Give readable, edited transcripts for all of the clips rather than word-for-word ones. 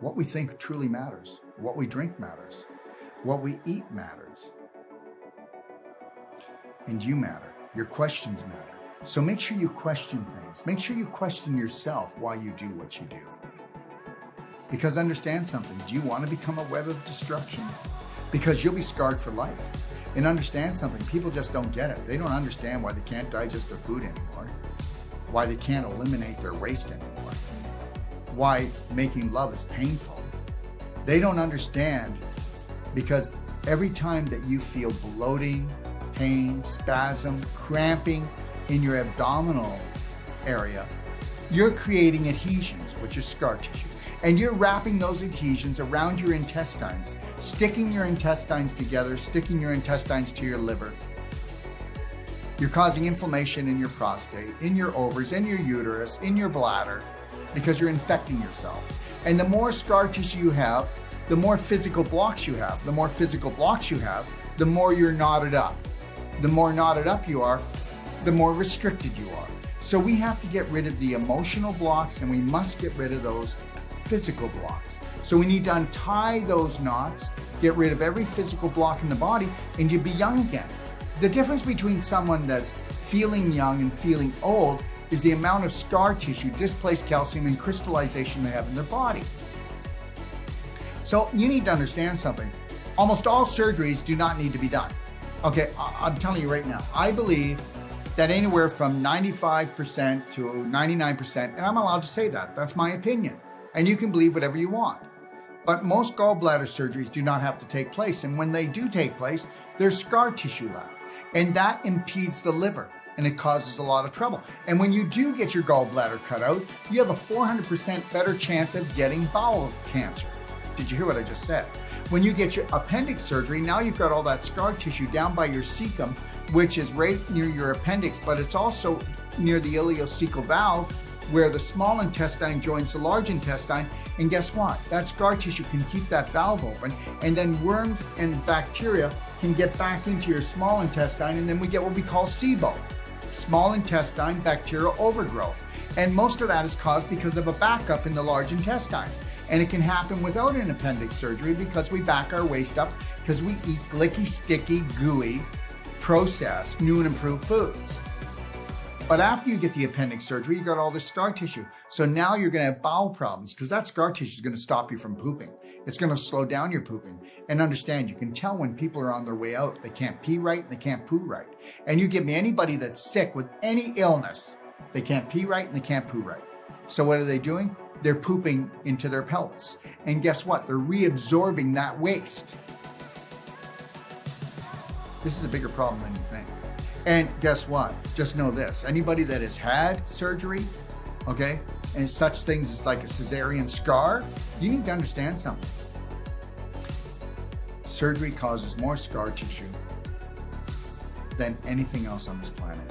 What we think truly matters. What we drink matters. What we eat matters. And you matter. Your questions matter. So make sure you question things. Make sure you question yourself why you do what you do. Because understand something, do you want to become a web of destruction? Because you'll be scarred for life. And understand something, people just don't get it. They don't understand why they can't digest their food anymore, why they can't eliminate their waste anymore, why making love is painful. They don't understand because every time that you feel bloating, pain, spasm, cramping in your abdominal area, you're creating adhesions, which is scar tissue. And you're wrapping those adhesions around your intestines, sticking your intestines together, sticking your intestines to your liver. You're causing inflammation in your prostate, in your ovaries, in your uterus, in your bladder, because you're infecting yourself. And the more scar tissue you have, the more physical blocks you have. The more physical blocks you have, the more you're knotted up. The more knotted up you are, the more restricted you are. So we have to get rid of the emotional blocks, and we must get rid of those physical blocks. So we need to untie those knots, get rid of every physical block in the body, and you'd be young again. The difference between someone that's feeling young and feeling old is the amount of scar tissue, displaced calcium, and crystallization they have in their body. So you need to understand something. Almost all surgeries do not need to be done. Okay, I'm telling you right now, I believe that anywhere from 95% to 99%, and I'm allowed to say that, that's my opinion. And you can believe whatever you want. But most gallbladder surgeries do not have to take place. And when they do take place, there's scar tissue left. And that impedes the liver, and it causes a lot of trouble. And when you do get your gallbladder cut out, you have a 400% better chance of getting bowel cancer. Did you hear what I just said? When you get your appendix surgery, now you've got all that scar tissue down by your cecum, which is right near your appendix, but it's also near the ileocecal valve, where the small intestine joins the large intestine. And guess what? That scar tissue can keep that valve open, and then worms and bacteria can get back into your small intestine, and then we get what we call SIBO, small intestine bacterial overgrowth. And most of that is caused because of a backup in the large intestine. And it can happen without an appendix surgery because we back our waste up because we eat glicky, sticky, gooey, processed, new and improved foods. But after you get the appendix surgery, you got all this scar tissue. So now you're going to have bowel problems because that scar tissue is going to stop you from pooping. It's going to slow down your pooping. And understand, you can tell when people are on their way out. They can't pee right and they can't poo right. And you give me anybody that's sick with any illness, they can't pee right and they can't poo right. So what are they doing? They're pooping into their pelvis. And guess what? They're reabsorbing that waste. This is a bigger problem than you think. And guess what? Just know this, anybody that has had surgery, okay, and such things as like a cesarean scar, you need to understand something. Surgery causes more scar tissue than anything else on this planet.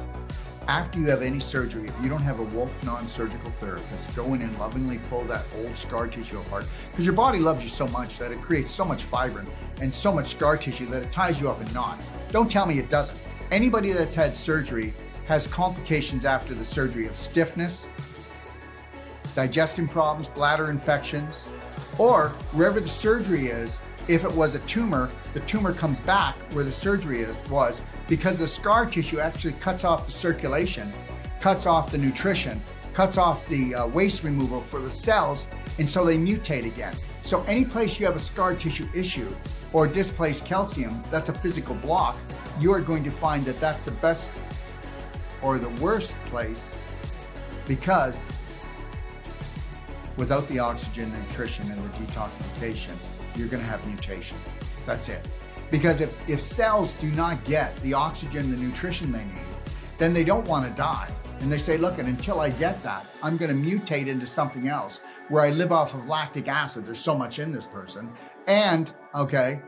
After you have any surgery, if you don't have a Wolf non-surgical therapist, go in and lovingly pull that old scar tissue apart, because your body loves you so much that it creates so much fibrin and so much scar tissue that it ties you up in knots. Don't tell me it doesn't. Anybody that's had surgery has complications after the surgery of stiffness, digestion problems, bladder infections, or wherever the surgery is. If it was a tumor, the tumor comes back where the surgery was because the scar tissue actually cuts off the circulation, cuts off the nutrition, cuts off the waste removal for the cells, and so they mutate again. So any place you have a scar tissue issue or displaced calcium, that's a physical block, you are going to find that that's the best or the worst place, because without the oxygen, the nutrition, and the detoxification, you're going to have mutation. That's it. Because if cells do not get the oxygen, the nutrition they need, then they don't want to die. And they say, look, and until I get that, I'm going to mutate into something else where I live off of lactic acid. There's so much in this person. And, okay,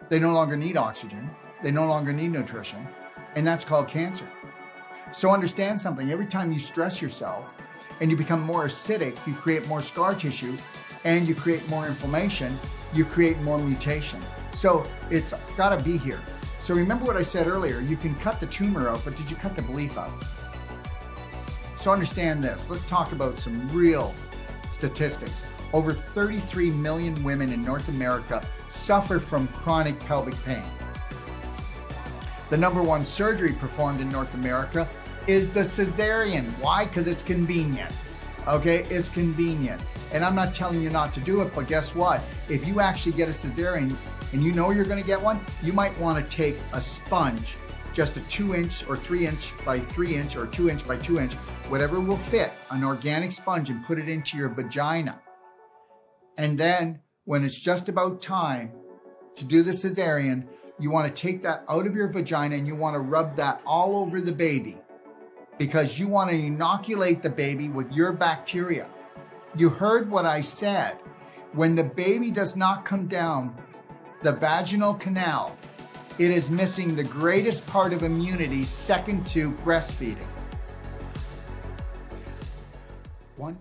they no longer need oxygen. They no longer need nutrition. And that's called cancer. So understand something. Every time you stress yourself and you become more acidic, you create more scar tissue, and you create more inflammation, you create more mutation. So it's got to be here. So remember what I said earlier, you can cut the tumor out, but did you cut the belief out? So understand this. Let's talk about some real statistics. Over 33 million women in North America suffer from chronic pelvic pain. The number one surgery performed in North America is the cesarean. Why? Because it's convenient. Okay, it's convenient. And I'm not telling you not to do it, but guess what? If you actually get a cesarean and you know you're going to get one, you might want to take a sponge, just a 2-inch or 3-inch by 3-inch or 2-inch by 2-inch, whatever will fit, an organic sponge, and put it into your vagina. And then when it's just about time to do the cesarean, you want to take that out of your vagina and you want to rub that all over the baby, because you want to inoculate the baby with your bacteria. You heard what I said. When the baby does not come down the vaginal canal, it is missing the greatest part of immunity, second to breastfeeding. One.